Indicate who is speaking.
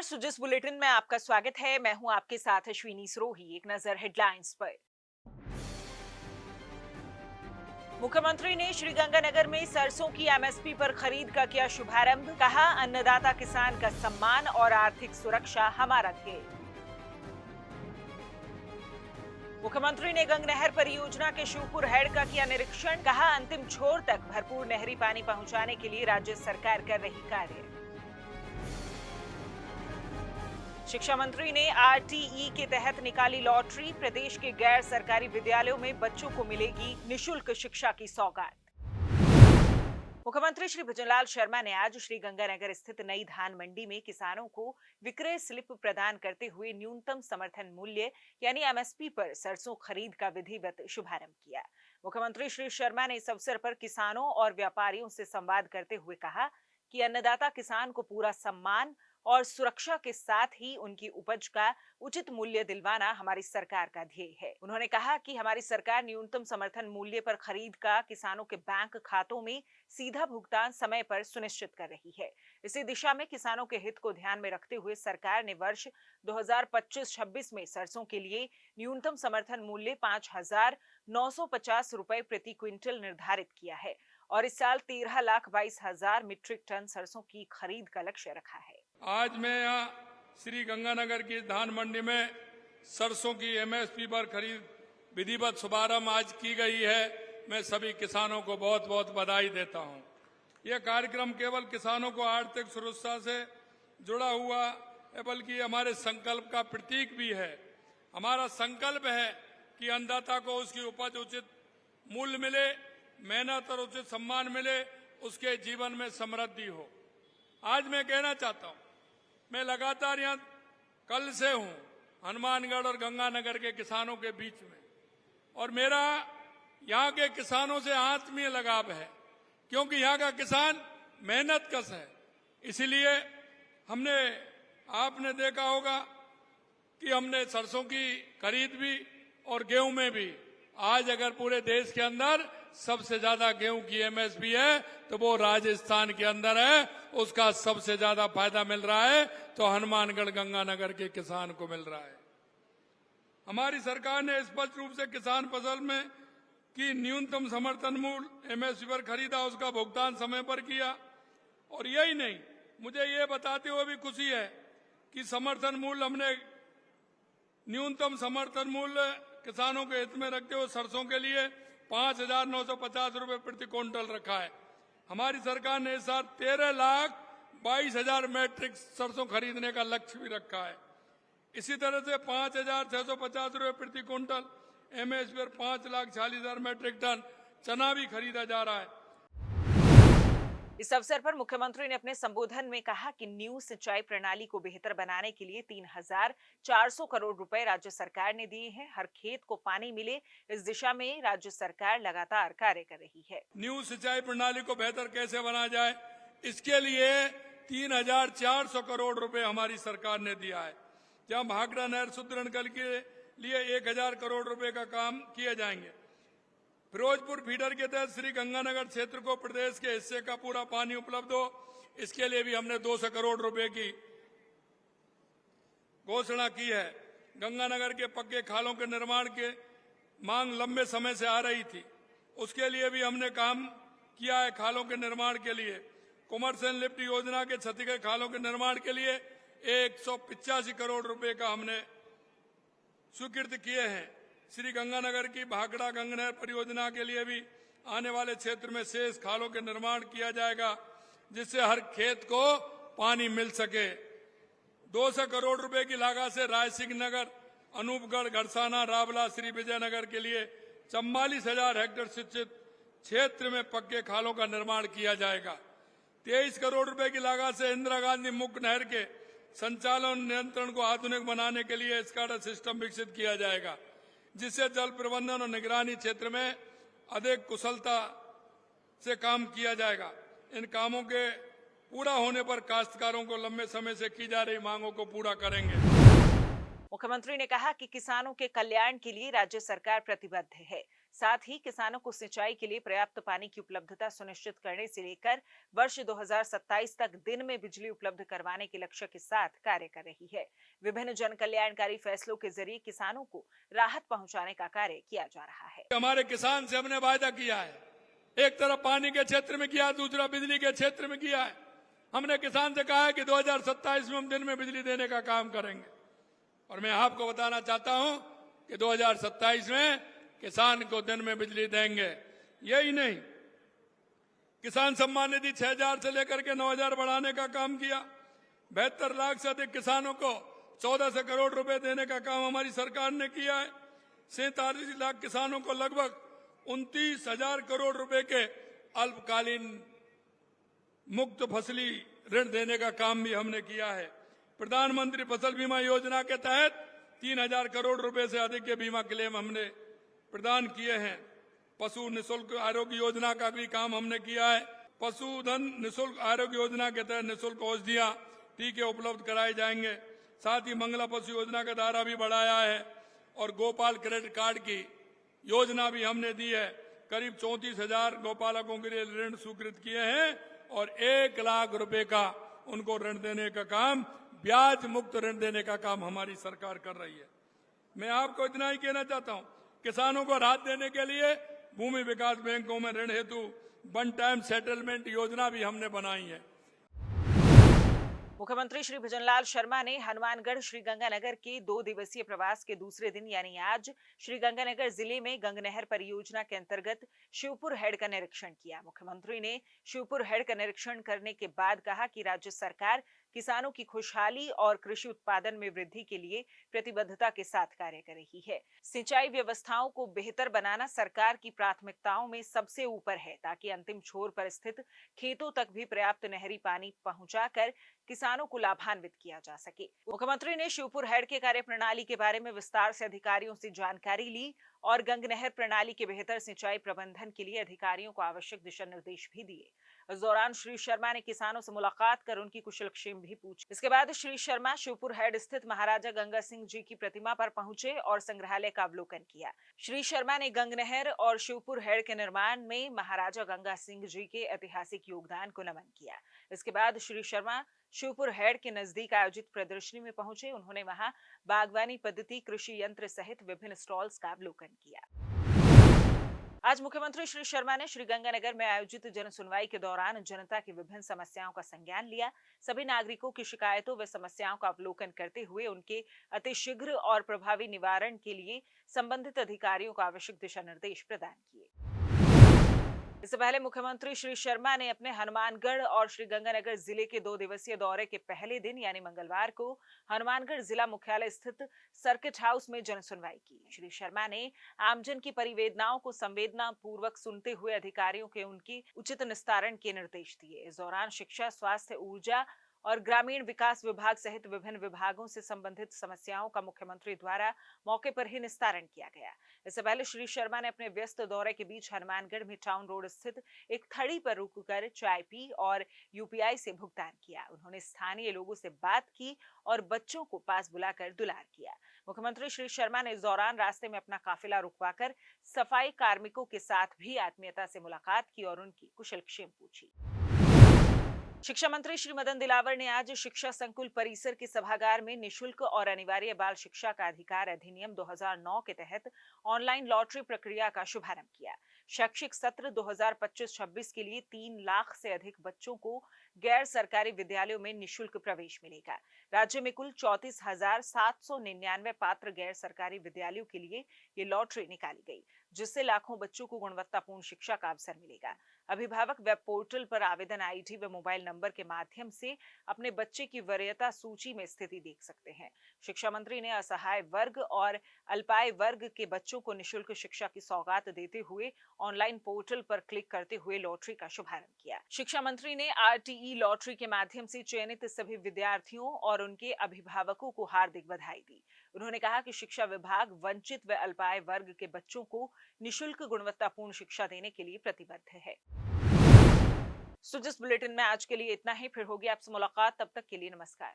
Speaker 1: नमस्कार, सुजिस बुलेटिन में आपका स्वागत है। मैं हूं आपके साथ अश्विनी सरोही। एक नजर हेडलाइंस पर। मुख्यमंत्री ने श्रीगंगानगर में सरसों की एमएसपी पर खरीद का किया शुभारंभ। कहा, अन्नदाता किसान का सम्मान और आर्थिक सुरक्षा हमारा ध्येय। मुख्यमंत्री ने गंग नहर परियोजना के शिवपुर हेड का किया निरीक्षण। कहा, अंतिम छोर तक भरपूर नहरी पानी पहुंचाने के लिए राज्य सरकार कर रही कार्य। शिक्षा मंत्री ने आरटीई के तहत निकाली लॉटरी। प्रदेश के गैर सरकारी विद्यालयों में बच्चों को मिलेगी निशुल्क शिक्षा की सौगात। मुख्यमंत्री श्री भजनलाल शर्मा ने आज श्रीगंगानगर स्थित नई धान मंडी में किसानों को विक्रय स्लिप प्रदान करते हुए न्यूनतम समर्थन मूल्य यानी एमएसपी पर सरसों खरीद का विधिवत शुभारंभ किया। मुख्यमंत्री श्री शर्मा ने इस अवसर पर किसानों और व्यापारियों से संवाद करते हुए कहा कि अन्नदाता किसान को पूरा सम्मान और सुरक्षा के साथ ही उनकी उपज का उचित मूल्य दिलवाना हमारी सरकार का ध्येय है। उन्होंने कहा कि हमारी सरकार न्यूनतम समर्थन मूल्य पर खरीद का किसानों के बैंक खातों में सीधा भुगतान समय पर सुनिश्चित कर रही है। इसी दिशा में किसानों के हित को ध्यान में रखते हुए सरकार ने वर्ष 2025-26 में सरसों के लिए न्यूनतम समर्थन मूल्य 5,950 रुपए प्रति क्विंटल निर्धारित किया है और इस साल 13,22,000 मीट्रिक टन सरसों की खरीद का लक्ष्य रखा है।
Speaker 2: आज मैं यहाँ श्री गंगानगर की धान मंडी में सरसों की एमएसपी पर खरीद विधिवत शुभारंभ आज की गई है। मैं सभी किसानों को बहुत बहुत बधाई देता हूँ। यह कार्यक्रम केवल किसानों को आर्थिक सुरक्षा से जुड़ा हुआ है बल्कि हमारे संकल्प का प्रतीक भी है। हमारा संकल्प है कि अन्नदाता को उसकी उपज उचित मूल्य मिले, मेहनत और उचित सम्मान मिले, उसके जीवन में समृद्धि हो। आज मैं कहना चाहता हूं, मैं लगातार यहाँ कल से हूं हनुमानगढ़ और गंगानगर के किसानों के बीच में, और मेरा यहाँ के किसानों से आत्मीय लगाव है क्योंकि यहाँ का किसान मेहनत कश है। इसीलिए आपने देखा होगा कि हमने सरसों की खरीद भी और गेहूं में भी, आज अगर पूरे देश के अंदर सबसे ज्यादा गेहूं की एमएसपी है तो वो राजस्थान के अंदर है, उसका सबसे ज्यादा फायदा मिल रहा है तो हनुमानगढ़ गंगानगर के किसान को मिल रहा है। हमारी सरकार ने स्पष्ट रूप से किसान फसल में की न्यूनतम समर्थन मूल्य एमएसपी पर खरीदा, उसका भुगतान समय पर किया। और यही नहीं, मुझे ये बताते हुए भी खुशी है कि समर्थन मूल्य हमने न्यूनतम समर्थन मूल्य किसानों के हित में रखते हुए सरसों के लिए 5,950 रुपए प्रति क्विंटल रखा है। हमारी सरकार ने इस साल 13,22,000 मैट्रिक सरसों खरीदने का लक्ष्य भी रखा है। इसी तरह से 5,650 रुपए प्रति क्विंटल एमएसपी पर 5,40,000 मैट्रिक टन चना भी खरीदा जा रहा है।
Speaker 1: इस अवसर पर मुख्यमंत्री ने अपने संबोधन में कहा कि न्यू सिंचाई प्रणाली को बेहतर बनाने के लिए 3,400 करोड़ रुपए राज्य सरकार ने दिए हैं। हर खेत को पानी मिले, इस दिशा में राज्य सरकार लगातार कार्य कर रही है।
Speaker 2: न्यू सिंचाई प्रणाली को बेहतर कैसे बनाया जाए, इसके लिए 3,400 करोड़ रुपए हमारी सरकार ने दिया है। जहां भाखड़ा नहर सुदृढ़ के लिए 1,000 करोड़ रुपए का काम किए जाएंगे। फिरोजपुर फीडर के तहत श्री गंगानगर क्षेत्र को प्रदेश के हिस्से का पूरा पानी उपलब्ध हो, इसके लिए भी हमने 200 करोड़ रुपए की घोषणा की है। गंगानगर के पक्के खालों के निर्माण के मांग लंबे समय से आ रही थी, उसके लिए भी हमने काम किया है। खालों के निर्माण के लिए कॉमर्शियल लिफ्ट योजना के क्षतिग्रस्त खालों के निर्माण के लिए 185 करोड़ रुपए का हमने स्वीकृत किए हैं। श्री गंगानगर की भाखड़ा गंग नहर परियोजना के लिए भी आने वाले क्षेत्र में शेष खालों के निर्माण किया जाएगा, जिससे हर खेत को पानी मिल सके। 200 करोड़ रुपए की लागत से रायसिंह नगर, अनूपगढ़, घड़साना, रावला, श्री विजयनगर के लिए 44,000 हेक्टेयर सिंचित क्षेत्र में पक्के खालों का निर्माण किया जाएगा। 23 करोड़ रुपए की लागत से इंदिरा गांधी मुख्य नहर के संचालन नियंत्रण को आधुनिक बनाने के लिए स्काडा सिस्टम विकसित किया जाएगा, जिससे जल प्रबंधन और निगरानी क्षेत्र में अधिक कुशलता से काम किया जाएगा। इन कामों के पूरा होने पर काश्तकारों को लंबे समय से की जा रही मांगों को पूरा करेंगे।
Speaker 1: मुख्यमंत्री ने कहा कि किसानों के कल्याण के लिए राज्य सरकार प्रतिबद्ध है। साथ ही किसानों को सिंचाई के लिए पर्याप्त पानी की उपलब्धता सुनिश्चित करने से लेकर वर्ष 2027 तक दिन में बिजली उपलब्ध करवाने के लक्ष्य के साथ कार्य कर रही है। विभिन्न जन कल्याणकारी फैसलों के जरिए किसानों को राहत पहुंचाने का कार्य किया जा रहा है।
Speaker 2: हमारे किसान से हमने वायदा किया है, एक तरफ पानी के क्षेत्र में किया, दूसरा बिजली के क्षेत्र में किया है। हमने किसान से कहा है कि 2027 में हम दिन में बिजली देने का काम करेंगे और मैं आपको बताना चाहता हूं कि 2027 में किसान को दिन में बिजली देंगे। यही नहीं, किसान सम्मान निधि 6,000 से लेकर के 9,000 बढ़ाने का काम किया। 72 लाख से अधिक किसानों को 1400 करोड़ रुपए देने का काम हमारी सरकार ने किया है। 47 लाख किसानों को लगभग 29,000 करोड़ रुपए के अल्पकालीन मुक्त फसली ऋण देने का काम भी हमने किया है। प्रधानमंत्री फसल बीमा योजना के तहत 3,000 करोड़ रुपए से अधिक के बीमा क्लेम हमने प्रदान किए हैं। पशु निःशुल्क आरोग्य योजना का भी काम हमने किया है। पशुधन निःशुल्क आरोग्य योजना के तहत निःशुल्क औषधियां, टीके उपलब्ध कराए जाएंगे। साथ ही मंगला पशु योजना का दायरा भी बढ़ाया है और गोपाल क्रेडिट कार्ड की योजना भी हमने दी है। करीब 34,000 गौपालकों के लिए ऋण स्वीकृत किए हैं और 1 लाख रुपए का उनको ऋण देने का काम, ब्याज मुक्त ऋण देने का काम हमारी सरकार कर रही है। मैं आपको इतना ही कहना चाहता हूं, किसानों को राहत देने के लिए भूमि विकास बैंकों में ऋण हेतु वन टाइम सेटलमेंट योजना भी हमने बनाई है।
Speaker 1: मुख्यमंत्री श्री भजनलाल शर्मा ने हनुमानगढ़ श्रीगंगानगर के 2 दिवसीय प्रवास के दूसरे दिन यानी आज श्रीगंगानगर जिले में गंगनहर परियोजना के अंतर्गत शिवपुर हेड का निरीक्षण किया। मुख्यमंत्री ने शिवपुर हेड का निरीक्षण करने के बाद कहा कि राज्य सरकार किसानों की खुशहाली और कृषि उत्पादन में वृद्धि के लिए प्रतिबद्धता के साथ कार्य कर रही है। सिंचाई व्यवस्थाओं को बेहतर बनाना सरकार की प्राथमिकताओं में सबसे ऊपर है ताकि अंतिम छोर पर स्थित खेतों तक भी पर्याप्त नहरी पानी पहुंचाकर किसानों को लाभान्वित किया जा सके। मुख्यमंत्री ने शिवपुर हेड के कार्य प्रणाली के बारे में विस्तार से अधिकारियों से जानकारी ली और गंगनहर प्रणाली के बेहतर सिंचाई प्रबंधन के लिए अधिकारियों को आवश्यक दिशा निर्देश भी दिए। इस दौरान श्री शर्मा ने किसानों से मुलाकात कर उनकी कुशलक्षेम भी पूछी। इसके बाद श्री शर्मा शिवपुर हेड स्थित महाराजा गंगा सिंह जी की प्रतिमा पर पहुंचे और संग्रहालय का अवलोकन किया। श्री शर्मा ने गंगनहर और शिवपुर हेड के निर्माण में महाराजा गंगा सिंह जी के ऐतिहासिक योगदान को नमन किया। इसके बाद श्री शर्मा शिवपुर हेड के नजदीक आयोजित प्रदर्शनी में पहुंचे। उन्होंने वहां बागवानी पद्धति, कृषि यंत्र सहित विभिन्न स्टॉल्स का अवलोकन किया। आज मुख्यमंत्री श्री शर्मा ने श्रीगंगानगर में आयोजित जन सुनवाई के दौरान जनता की विभिन्न समस्याओं का संज्ञान लिया। सभी नागरिकों की शिकायतों व समस्याओं का अवलोकन करते हुए उनके अतिशीघ्र और प्रभावी निवारण के लिए संबंधित अधिकारियों को आवश्यक दिशा निर्देश प्रदान किए। इससे पहले मुख्यमंत्री श्री शर्मा ने अपने हनुमानगढ़ और श्रीगंगानगर जिले के 2 दिवसीय दौरे के पहले दिन यानी मंगलवार को हनुमानगढ़ जिला मुख्यालय स्थित सर्किट हाउस में जन सुनवाई की। श्री शर्मा ने आमजन की परिवेदनाओं को संवेदना पूर्वक सुनते हुए अधिकारियों के उनकी उचित निस्तारण के निर्देश दिए। इस दौरान शिक्षा, स्वास्थ्य, ऊर्जा और ग्रामीण विकास विभाग सहित विभिन्न विभागों से संबंधित समस्याओं का मुख्यमंत्री द्वारा मौके पर ही निस्तारण किया गया। इससे पहले श्री शर्मा ने अपने व्यस्त दौरे के बीच हनुमानगढ़ में टाउन रोड स्थित एक थड़ी पर रुककर चाय पी और यूपीआई से भुगतान किया। उन्होंने स्थानीय लोगों से बात की और बच्चों को पास बुलाकर दुलार किया। मुख्यमंत्री श्री शर्मा ने इस दौरान रास्ते में अपना काफिला रुकवाकर सफाई कार्मिकों के साथ भी आत्मीयता से मुलाकात की और उनकी कुशलक्षेम पूछी। शिक्षा मंत्री श्री मदन दिलावर ने आज शिक्षा संकुल परिसर के सभागार में निशुल्क और अनिवार्य बाल शिक्षा का अधिकार अधिनियम 2009 के तहत ऑनलाइन लॉटरी प्रक्रिया का शुभारंभ किया। शैक्षिक सत्र 2025-26 के लिए 3 लाख से अधिक बच्चों को गैर सरकारी विद्यालयों में निशुल्क प्रवेश मिलेगा। राज्य में कुल 34,799 पात्र गैर सरकारी विद्यालयों के लिए ये लॉटरी निकाली गई, जिससे लाखों बच्चों को गुणवत्तापूर्ण शिक्षा का अवसर मिलेगा। अभिभावक वेब पोर्टल पर आवेदन आईडी व मोबाइल नंबर के माध्यम से अपने बच्चे की वरीयता सूची में स्थिति देख सकते हैं। शिक्षा मंत्री ने असहाय वर्ग और अल्पाय वर्ग के बच्चों को निशुल्क शिक्षा की सौगात देते हुए ऑनलाइन पोर्टल पर क्लिक करते हुए लॉटरी का शुभारंभ किया। शिक्षा मंत्री ने आरटीई लॉटरी के माध्यम से चयनित सभी विद्यार्थियों और उनके अभिभावकों को हार्दिक बधाई दी। उन्होंने कहा कि शिक्षा विभाग वंचित व अल्पाय वर्ग के बच्चों को निशुल्क गुणवत्तापूर्ण शिक्षा देने के लिए प्रतिबद्ध है। सुजिस बुलेटिन में आज के लिए इतना ही। फिर होगी आपसे मुलाकात, तब तक के लिए नमस्कार।